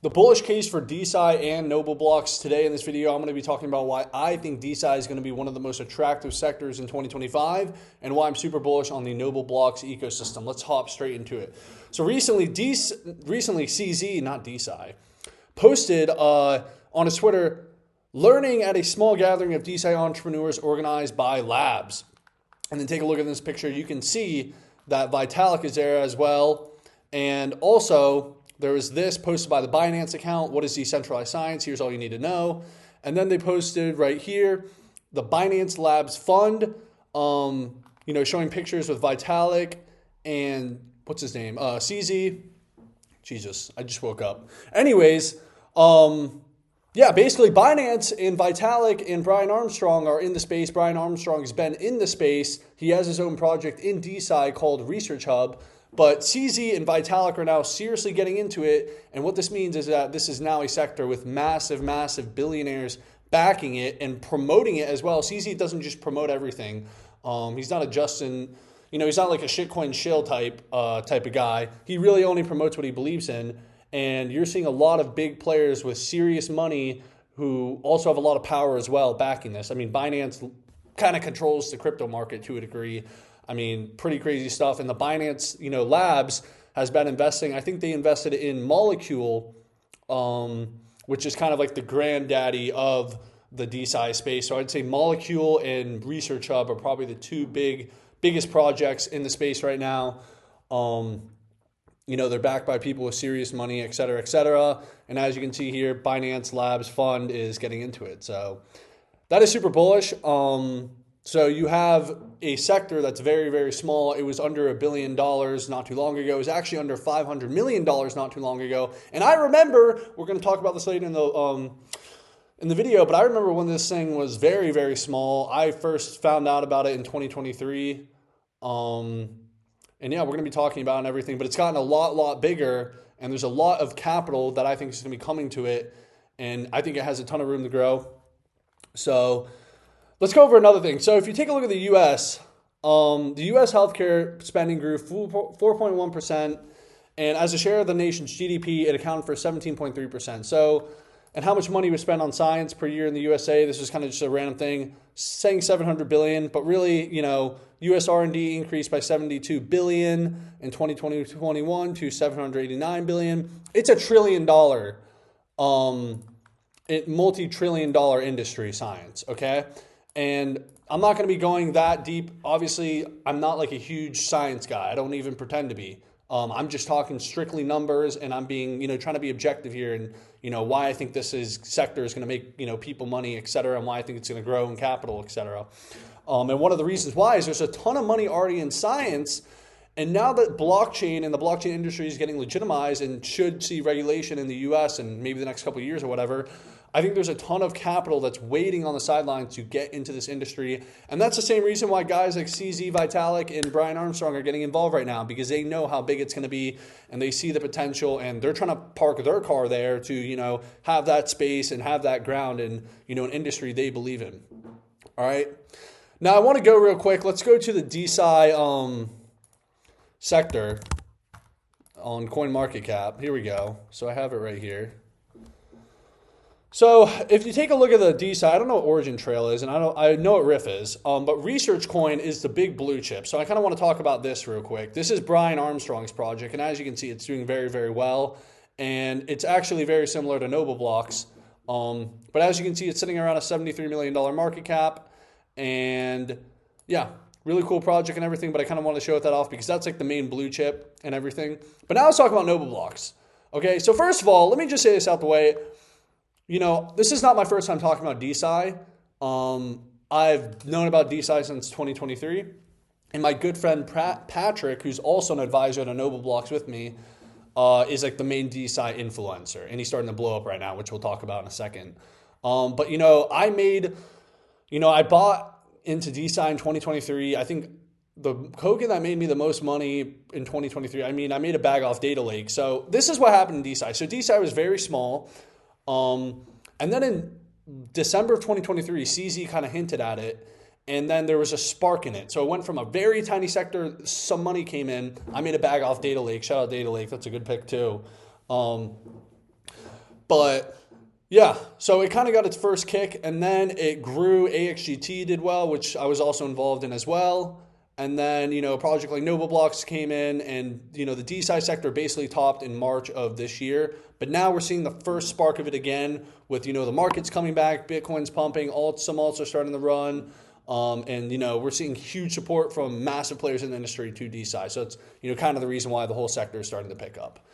The bullish case for DeSci and Nobleblocks. Today in this video, I'm going to be talking about why I think DeSci is going to be one of the most attractive sectors in 2025 and why I'm super bullish on the Nobleblocks ecosystem. Let's hop straight into it. So recently CZ, not DeSci, posted on his Twitter, learning at a small gathering of DeSci entrepreneurs organized by labs. And then take a look at this picture. You can see that Vitalik is there as well. And also, there was this posted by the Binance account. What is decentralized science? Here's all you need to know. And then they posted right here the Binance Labs fund, showing pictures with Vitalik and what's his name? CZ. Jesus, I just woke up. Anyways, basically Binance and Vitalik and Brian Armstrong are in the space. Brian Armstrong has been in the space. He has his own project in DeSci called Research Hub. But CZ and Vitalik are now seriously getting into it. And what this means is that this is now a sector with massive, massive billionaires backing it and promoting it as well. CZ doesn't just promote everything. He's not a Justin, he's not like a shitcoin shill type of guy. He really only promotes what he believes in. And you're seeing a lot of big players with serious money who also have a lot of power as well backing this. I mean, Binance kind of controls the crypto market to a degree. I mean, pretty crazy stuff. And the Binance, Labs has been investing. I think they invested in Molecule, which is kind of like the granddaddy of the DeSci space. So I'd say Molecule and Research Hub are probably the two biggest projects in the space right now. They're backed by people with serious money, et cetera, et cetera. And as you can see here, Binance Labs Fund is getting into it. So that is super bullish. So you have a sector that's very, very small. It was under $1 billion not too long ago. It was actually under $500 million not too long ago. And I remember, we're going to talk about this later in the video, but I remember when this thing was very, very small. I first found out about it in 2023. And yeah, we're going to be talking about it and everything, but it's gotten a lot bigger. And there's a lot of capital that I think is going to be coming to it. And I think it has a ton of room to grow. So let's go over another thing. So if you take a look at the U.S., the U.S. healthcare spending grew 4.1%, and as a share of the nation's GDP, it accounted for 17.3%. So, and how much money was spent on science per year in the USA? This is kind of just a random thing, saying $700 billion, but really, U.S. R&D increased by $72 billion in 2020-21 to $789 billion. It's a $1 trillion, multi-trillion dollar industry, science. Okay. And I'm not going to be going that deep. Obviously, I'm not like a huge science guy. I don't even pretend to be. I'm just talking strictly numbers, and I'm being, trying to be objective here, and why I think this sector is going to make people money, et cetera, and why I think it's going to grow in capital, et cetera. And one of the reasons why is there's a ton of money already in science, and now that blockchain and the blockchain industry is getting legitimized and should see regulation in the U.S. and maybe the next couple of years or whatever, I think there's a ton of capital that's waiting on the sidelines to get into this industry. And that's the same reason why guys like CZ, Vitalik, and Brian Armstrong are getting involved right now, because they know how big it's going to be and they see the potential, and they're trying to park their car there to, have that space and have that ground in, an industry they believe in. All right. Now I want to go real quick. Let's go to the DeSci sector on CoinMarketCap. Here we go. So I have it right here. So if you take a look at the DeSci, I don't know what Origin Trail is, and I know what Riff is, but Research Coin is the big blue chip. So I kind of want to talk about this real quick. This is Brian Armstrong's project, and as you can see, it's doing very, very well, and it's actually very similar to Nobleblocks. But as you can see, it's sitting around a $73 million market cap, and yeah, really cool project and everything, but I kind of want to show that off because that's like the main blue chip and everything. But now let's talk about Nobleblocks. Okay, so first of all, let me just say this out the way. This is not my first time talking about DeSci. I've known about DeSci since 2023. And my good friend Patrick, who's also an advisor to Nobleblocks with me, is like the main DeSci influencer. And he's starting to blow up right now, which we'll talk about in a second. But I bought into DeSci in 2023. I think the token that made me the most money in 2023, I made a bag off Data Lake. So this is what happened in DeSci. So DeSci was very small. And then in December of 2023, CZ kind of hinted at it, and then there was a spark in it. So it went from a very tiny sector, some money came in. I made a bag off Data Lake. Shout out Data Lake. That's a good pick too. But yeah, so it kind of got its first kick, and then it grew. AXGT did well, which I was also involved in as well. And then, a project like NOBLblocks came in, and, the DeSci sector basically topped in March of this year. But now we're seeing the first spark of it again with, the markets coming back, Bitcoin's pumping, some alts are starting to run. And, we're seeing huge support from massive players in the industry to DeSci. So it's, kind of the reason why the whole sector is starting to pick up.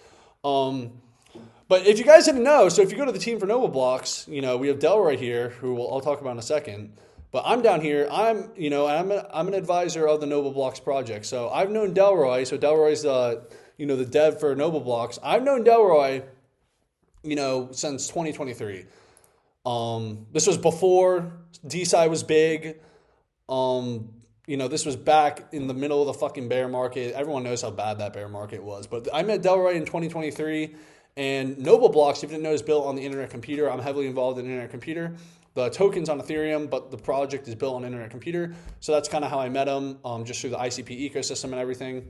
But if you guys didn't know, so if you go to the team for NOBLblocks, we have Delroy here, who I'll talk about in a second. But I'm down here. I'm an advisor of the NOBLblocks project. So I've known Delroy. So Delroy's the dev for NOBLblocks. I've known Delroy, since 2023. This was before DeSci was big. This was back in the middle of the fucking bear market. Everyone knows how bad that bear market was. But I met Delroy in 2023. And NOBLblocks, if you didn't know, is built on the Internet Computer. I'm heavily involved in Internet Computer. The token's on Ethereum, but the project is built on Internet Computer. So that's kind of how I met him, just through the ICP ecosystem and everything.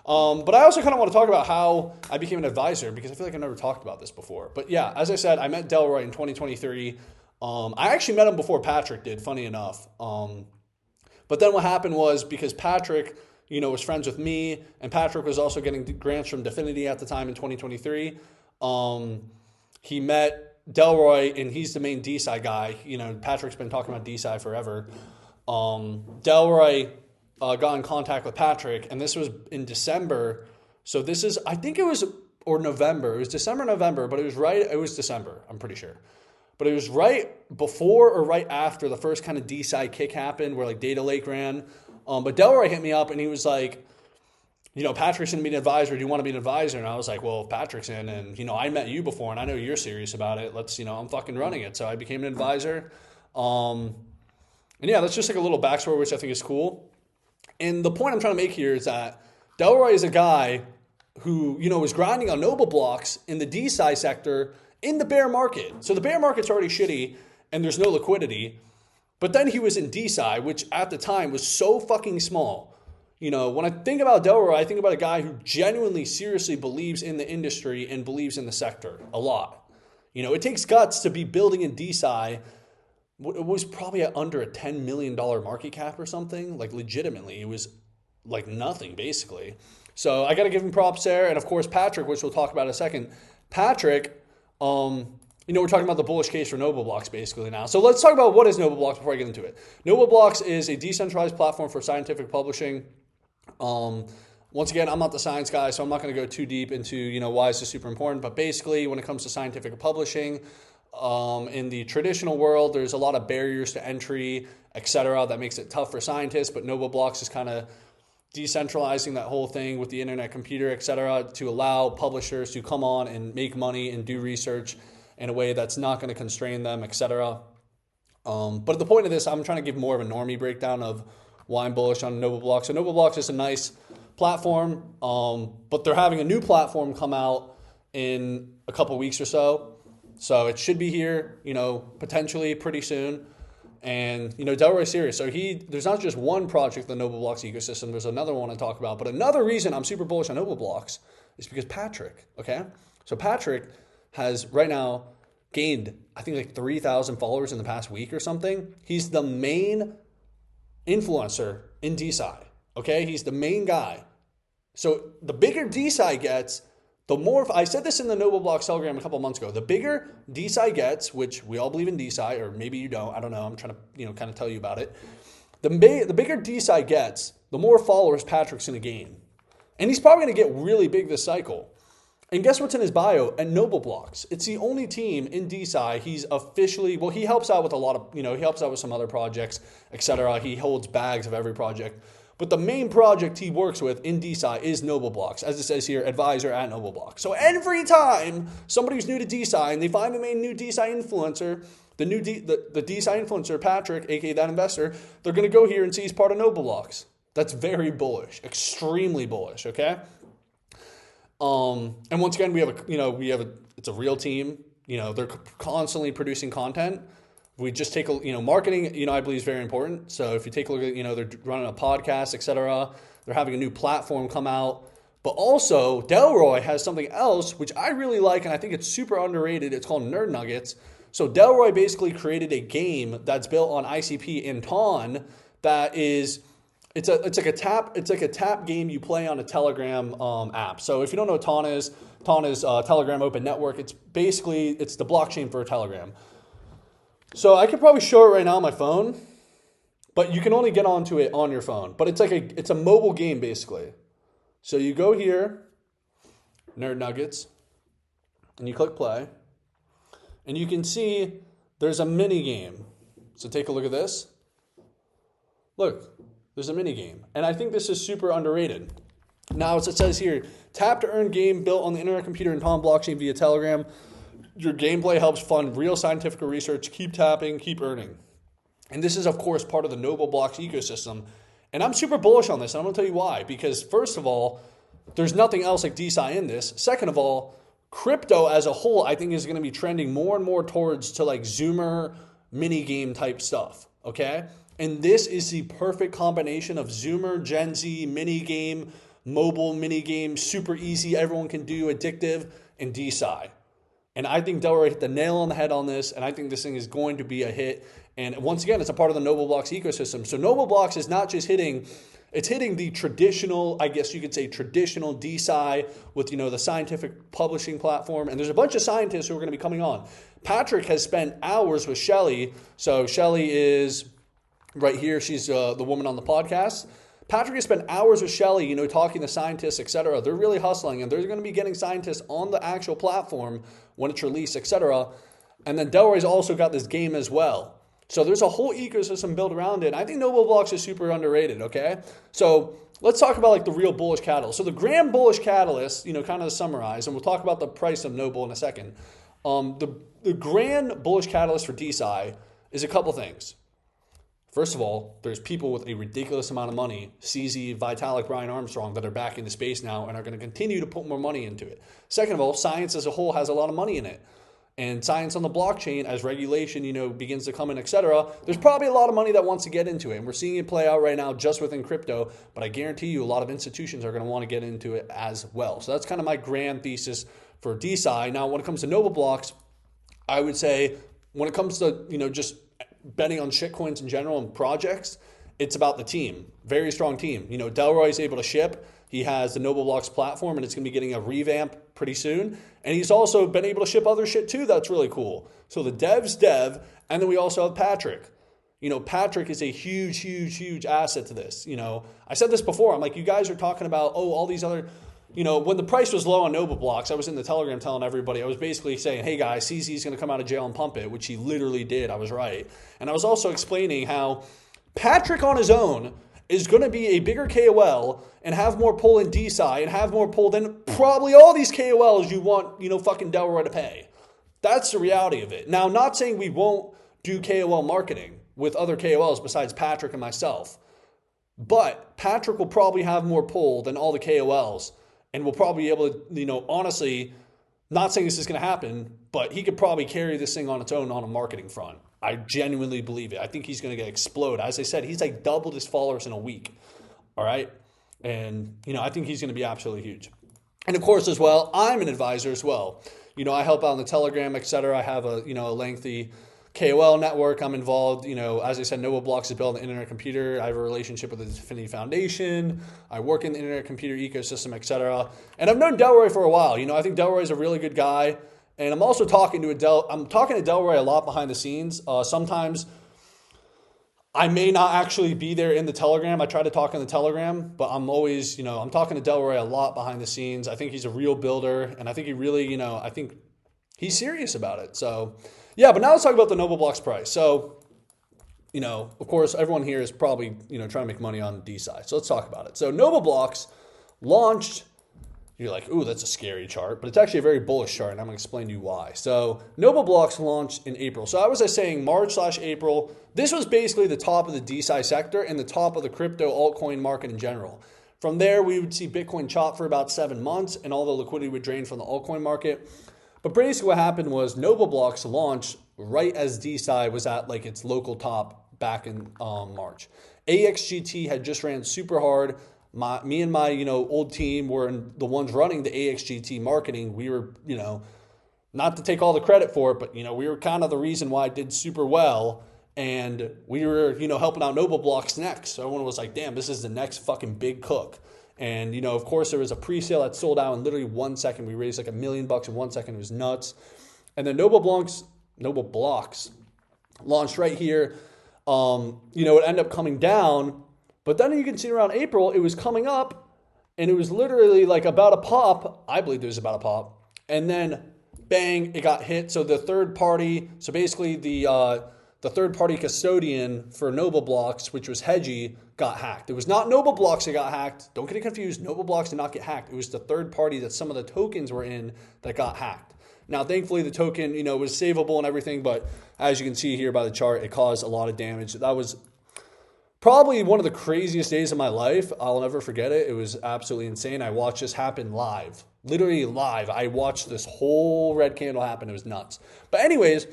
But I also kind of want to talk about how I became an advisor, because I feel like I've never talked about this before. But yeah, as I said, I met Delroy in 2023. I actually met him before Patrick did, funny enough. But then what happened was, because Patrick, was friends with me, and Patrick was also getting grants from Definity at the time in 2023. He met Delroy, and he's the main DeSci guy. Patrick's been talking about DeSci forever. Delroy got in contact with Patrick, and this was in December. So this is, I think it was, or November. It was December, November, but it was December, I'm pretty sure. But it was right before or right after the first kind of DeSci kick happened, where like Data Lake ran. But Delroy hit me up, and he was like, Patrick's going to be an advisor. Do you want to be an advisor? And I was like, well, if Patrick's in, and, I met you before, and I know you're serious about it. Let's, I'm fucking running it. So I became an advisor. And yeah, that's just like a little backstory, which I think is cool. And the point I'm trying to make here is that Delroy is a guy who, was grinding on NOBLblocks in the DeSci sector in the bear market. So the bear market's already shitty, and there's no liquidity. But then he was in DeSci, which at the time was so fucking small. When I think about Delroy, I think about a guy who genuinely, seriously believes in the industry and believes in the sector a lot. It takes guts to be building in DeSci. It was probably under a $10 million market cap or something. Like, legitimately, it was like nothing, basically. So I got to give him props there. And of course, Patrick, which we'll talk about in a second. Patrick, we're talking about the bullish case for NOBLblocks basically now. So let's talk about what is NOBLblocks before I get into it. NOBLblocks is a decentralized platform for scientific publishing. Once again, I'm not the science guy, so I'm not going to go too deep into, why is this super important. But basically, when it comes to scientific publishing, in the traditional world, there's a lot of barriers to entry, etc., that makes it tough for scientists. But NOBLblocks is kind of decentralizing that whole thing with the Internet Computer, etc., to allow publishers to come on and make money and do research in a way that's not going to constrain them, etc. But at the point of this, I'm trying to give more of a normie breakdown of why I'm bullish on NOBLblocks. So NOBLblocks is a nice platform, but they're having a new platform come out in a couple weeks or so. So it should be here, potentially pretty soon. And, Delroy's serious. So there's not just one project in the NOBLblocks ecosystem. There's another one to talk about. But another reason I'm super bullish on NOBLblocks is because Patrick, okay? So Patrick has right now gained, I think, like 3,000 followers in the past week or something. He's the main influencer in DeSci, okay? He's the main guy. So the bigger DeSci gets, the more, I said this in the NOBLblocks Telegram a couple months ago, the bigger DeSci gets, which we all believe in DeSci, or maybe you don't, I don't know, I'm trying to, kind of tell you about it. The bigger DeSci gets, the more followers Patrick's going to gain. And he's probably going to get really big this cycle. And guess what's in his bio? At NOBLblocks. It's the only team in DeSci. He's officially, well, he helps out with a lot of, he helps out with some other projects, etc. He holds bags of every project. But the main project he works with in DeSci is NOBLblocks. As it says here, advisor at NOBLblocks. So every time somebody who's new to DeSci and they find the main new DeSci influencer, the DeSci influencer, Patrick, aka that investor, they're going to go here and see he's part of NOBLblocks. That's very bullish, extremely bullish, okay? And once again, it's a real team. They're constantly producing content. We just take marketing, I believe is very important. So if you take a look at, they're running a podcast, etc. They're having a new platform come out. But also, Delroy has something else, which I really like, and I think it's super underrated. It's called Nerd Nuggets. So Delroy basically created a game that's built on ICP and TON that is, it's like a tap game you play on a Telegram app. So if you don't know what TON is Telegram Open Network. It's the blockchain for Telegram. So I could probably show it right now on my phone, but you can only get onto it on your phone. But it's a mobile game basically. So you go here, Nerd Nuggets, and you click play, and you can see there's a mini game. So take a look at this. Look, there's a mini game, and I think this is super underrated. Now, as it says here, tap to earn game built on the internet computer and TON blockchain via Telegram. Your gameplay helps fund real scientific research. Keep tapping, keep earning. And this is, of course, part of the Nobleblocks ecosystem. And I'm super bullish on this, and I'm going to tell you why. Because first of all, there's nothing else like DeSci in this. Second of all, crypto as a whole, I think, is going to be trending more and more towards to like Zoomer mini game type stuff. Okay? And this is the perfect combination of Zoomer, Gen Z, mini game, mobile mini game, super easy, everyone can do, addictive, and DeSci. And I think Delroy hit the nail on the head on this, and I think this thing is going to be a hit. And once again, it's a part of the Nobleblocks ecosystem. So Nobleblocks is not just hitting the traditional, I guess you could say traditional DeSci with, the scientific publishing platform. And there's a bunch of scientists who are going to be coming on. Patrick has spent hours with Shelly. So Shelly is right here. She's the woman on the podcast. Patrick has spent hours with Shelly, talking to scientists, et cetera. They're really hustling, and they're going to be getting scientists on the actual platform when it's released, et cetera. And then Delroy's also got this game as well. So there's a whole ecosystem built around it. And I think Nobleblocks is super underrated, okay? So let's talk about like the real bullish catalyst. So the grand bullish catalyst, kind of to summarize, and we'll talk about the price of Noble in a second. The grand bullish catalyst for DeSci is a couple things. First of all, there's people with a ridiculous amount of money, CZ, Vitalik, Brian Armstrong, that are back into space now and are going to continue to put more money into it. Second of all, science as a whole has a lot of money in it. And science on the blockchain, as regulation, begins to come in, et cetera, there's probably a lot of money that wants to get into it. And we're seeing it play out right now just within crypto. But I guarantee you a lot of institutions are going to want to get into it as well. So that's kind of my grand thesis for DeSci. Now, when it comes to Nobleblocks, I would say when it comes to, just betting on shitcoins in general and projects, it's about the team. Very strong team. Delroy is able to ship. He has the Nobleblocks platform, and it's going to be getting a revamp pretty soon. And he's also been able to ship other shit too. That's really cool. So the dev's dev, and then we also have Patrick. Patrick is a huge, huge, huge asset to this. I said this before. I'm like, you guys are talking about, all these other, when the price was low on Nobleblocks, I was in the Telegram telling everybody, I was basically saying, hey guys, CZ's going to come out of jail and pump it, which he literally did. I was right. And I was also explaining how Patrick on his own is going to be a bigger KOL and have more pull in DeSci and have more pull than probably all these KOLs you want, fucking Delroy to pay. That's the reality of it. Now, not saying we won't do KOL marketing with other KOLs besides Patrick and myself, but Patrick will probably have more pull than all the KOLs and will probably be able to, honestly, not saying this is going to happen, but he could probably carry this thing on its own on a marketing front. I genuinely believe it. I think he's going to explode. As I said, he's like doubled his followers in a week. All right. And, I think he's going to be absolutely huge. And of course, as well, I'm an advisor as well. I help out on the Telegram, et cetera. I have a lengthy KOL network. I'm involved, as I said, Nobleblocks is built on the internet computer. I have a relationship with the Infinity Foundation. I work in the internet computer ecosystem, et cetera. And I've known Delroy for a while. I think Delroy is a really good guy. And I'm also talking to Delroy a lot behind the scenes. Sometimes I may not actually be there in the Telegram. I try to talk in the Telegram, but I'm always, I'm talking to Delroy a lot behind the scenes. I think he's a real builder, and I think he really, I think he's serious about it. So, yeah, but now let's talk about the Nobleblocks price. So, of course, everyone here is probably, trying to make money on DeSci. So let's talk about it. So Nobleblocks launched. You're like, ooh, that's a scary chart, but it's actually a very bullish chart, and I'm going to explain to you why. So Nobleblocks launched in April. So I was saying March/April. This was basically the top of the DeSci sector and the top of the crypto altcoin market in general. From there, we would see Bitcoin chop for about 7 months, and all the liquidity would drain from the altcoin market. But basically what happened was Nobleblocks launched right as DeSci was at like its local top back in March. AXGT had just ran super hard. Me and my, old team were the ones running the AXGT marketing. We were, not to take all the credit for it, but, we were kind of the reason why it did super well. And we were, helping out NOBLblocks next. So everyone was like, damn, this is the next fucking big cook. And, of course, there was a pre-sale that sold out in literally 1 second. We raised like $1 million in 1 second. It was nuts. And then NOBLblocks launched right here. It ended up coming down. But then you can see around April, it was coming up. And it was literally like about a pop. I believe it was about a pop. And then, bang, it got hit. So the third party, so basically the third-party custodian for NOBLblocks, which was Hedgie, got hacked. It was not NOBLblocks that got hacked. Don't get it confused. NOBLblocks did not get hacked. It was the third party that some of the tokens were in that got hacked. Now, thankfully, the token, was savable and everything, but as you can see here by the chart, it caused a lot of damage. That was probably one of the craziest days of my life. I'll never forget it. It was absolutely insane. I watched this happen live. Literally live. I watched this whole red candle happen. It was nuts. But anyways,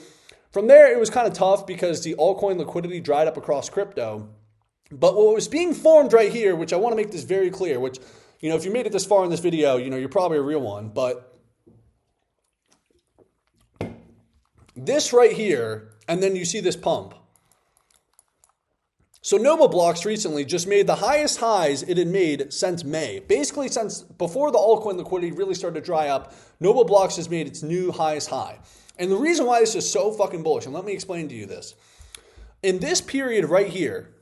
from there, it was kind of tough because the altcoin liquidity dried up across crypto. But what was being formed right here, which I want to make this very clear, which, if you made it this far in this video, you're probably a real one. But this right here, and then you see this pump. So NOBLblocks recently just made the highest highs it had made since May. Basically, since before the altcoin liquidity really started to dry up, NOBLblocks has made its new highest high. And the reason why this is so fucking bullish, and let me explain to you this. In this period right here,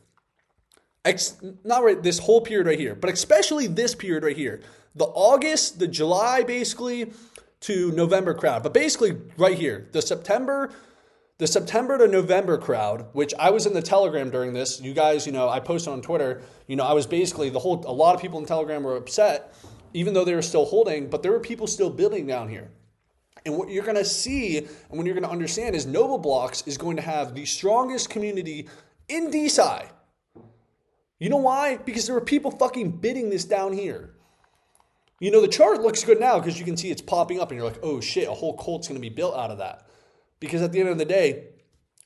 this whole period right here, but especially this period right here, the July basically to November crowd, but basically right here, the September to November crowd, which I was in the Telegram during this. You guys, I posted on Twitter, I was basically a lot of people in Telegram were upset, even though they were still holding, but there were people still building down here. And what you're going to see and what you're going to understand is NOBLblocks is going to have the strongest community in DeSci. You know why? Because there were people fucking bidding this down here. The chart looks good now because you can see it's popping up and you're like, oh shit, a whole cult's going to be built out of that. Because at the end of the day,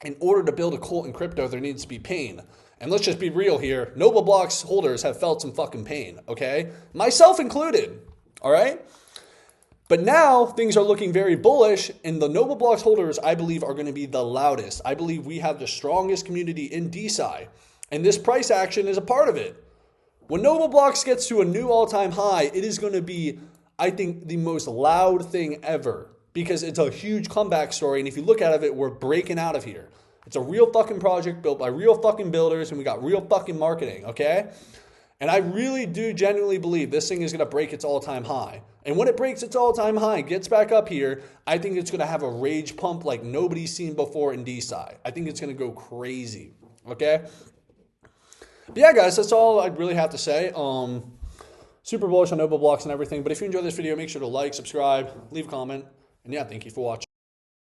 in order to build a cult in crypto, there needs to be pain. And let's just be real here. NOBLblocks holders have felt some fucking pain, okay? Myself included, all right? But now things are looking very bullish, and the NOBLblocks holders, I believe, are going to be the loudest. I believe we have the strongest community in DeSci, and this price action is a part of it. When NOBLblocks gets to a new all-time high, it is going to be, I think, the most loud thing ever because it's a huge comeback story, and if you look at it, we're breaking out of here. It's a real fucking project built by real fucking builders, and we got real fucking marketing, okay? And I really do genuinely believe this thing is going to break its all-time high. And when it breaks its all-time high, gets back up here, I think it's going to have a rage pump like nobody's seen before in DeSci. I think it's going to go crazy, okay? But yeah, guys, that's all I really have to say. Super bullish on NOBLblocks and everything. But if you enjoyed this video, make sure to like, subscribe, leave a comment. And yeah, thank you for watching.